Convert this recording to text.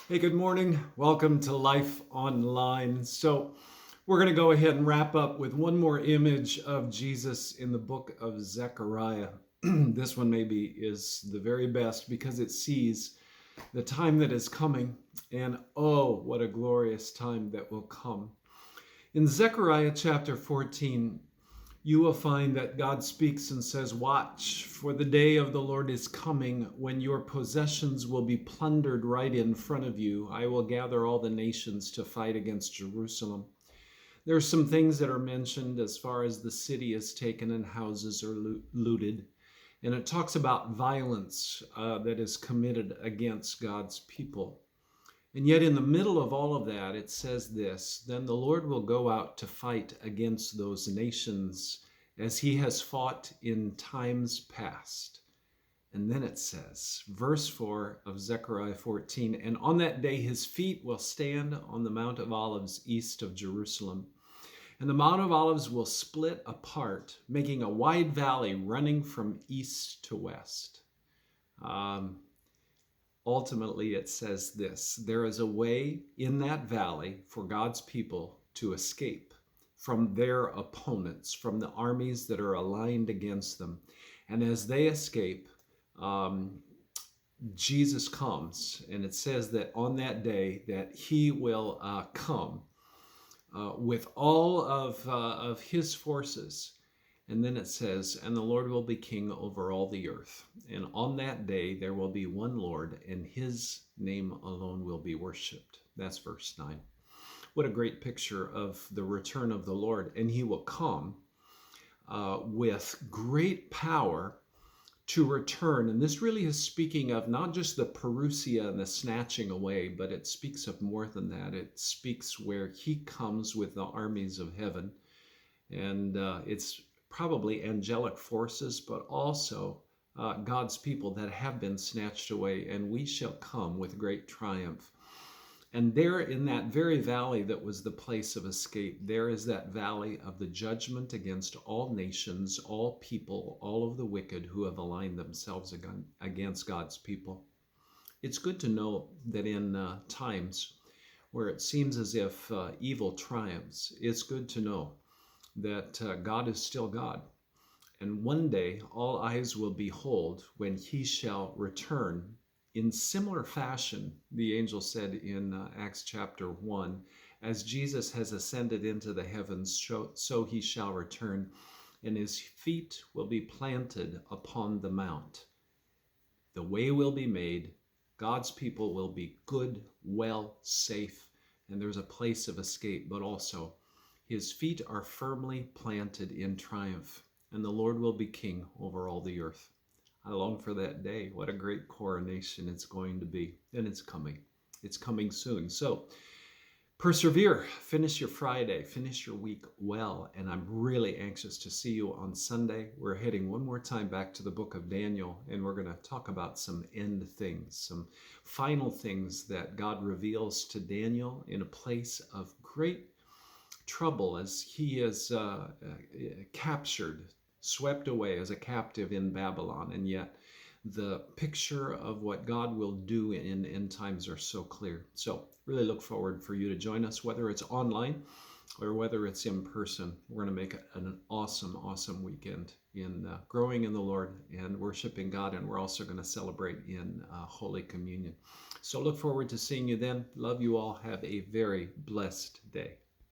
Hey, good morning. Welcome to Life Online. So, we're going to go ahead and wrap up with one more image of Jesus in the book of Zechariah. This one maybe is the very best because it sees the time that is coming, and oh, what a glorious time that will come. In Zechariah chapter 14, you will find that God speaks and says, "Watch, for the day of the Lord is coming when your possessions will be plundered right in front of you. I will gather all the nations to fight against Jerusalem." There are some things that are mentioned as far as the city is taken and houses are looted. And it talks about violence that is committed against God's people. And yet, in the middle of all of that, it says this: "Then the Lord will go out to fight against those nations as he has fought in times past." And then it says, verse 4 of Zechariah 14, "And on that day his feet will stand on the Mount of Olives east of Jerusalem. And the Mount of Olives will split apart, making a wide valley running from east to west." Ultimately, it says this: there is a way in that valley for God's people to escape from their opponents, from the armies that are aligned against them. And as they escape, Jesus comes, and it says that on that day that he will come with all of his forces. And then it says, "And the Lord will be king over all the earth. And on that day there will be one Lord, and his name alone will be worshiped." That's verse 9. What a great picture of the return of the Lord. And he will come with great power to return. And this really is speaking of not just the parousia and the snatching away, but it speaks of more than that. It speaks where he comes with the armies of heaven. And it's probably angelic forces, but also God's people that have been snatched away, and we shall come with great triumph. And there in that very valley that was the place of escape, there is that valley of the judgment against all nations, all people, all of the wicked who have aligned themselves against God's people. It's good to know that in times where it seems as if evil triumphs, it's good to know that God is still God. And one day all eyes will behold when he shall return in similar fashion, the angel said in Acts chapter 1, "As Jesus has ascended into the heavens, so he shall return, and his feet will be planted upon the mount. The way will be made. God's people will be good, well, safe, and there's a place of escape, but also his feet are firmly planted in triumph, and the Lord will be king over all the earth." I long for that day. What a great coronation it's going to be. And it's coming. It's coming soon. So persevere. Finish your Friday. Finish your week well. And I'm really anxious to see you on Sunday. We're heading one more time back to the book of Daniel, and we're going to talk about some end things, some final things that God reveals to Daniel in a place of great trouble as he is captured, swept away as a captive in Babylon. And yet the picture of what God will do in end times are so clear. So really look forward for you to join us, whether it's online or whether it's in person. We're going to make an awesome weekend in growing in the Lord and worshiping God. And we're also going to celebrate in Holy Communion. So look forward to seeing you then. Love you all. Have a very blessed day.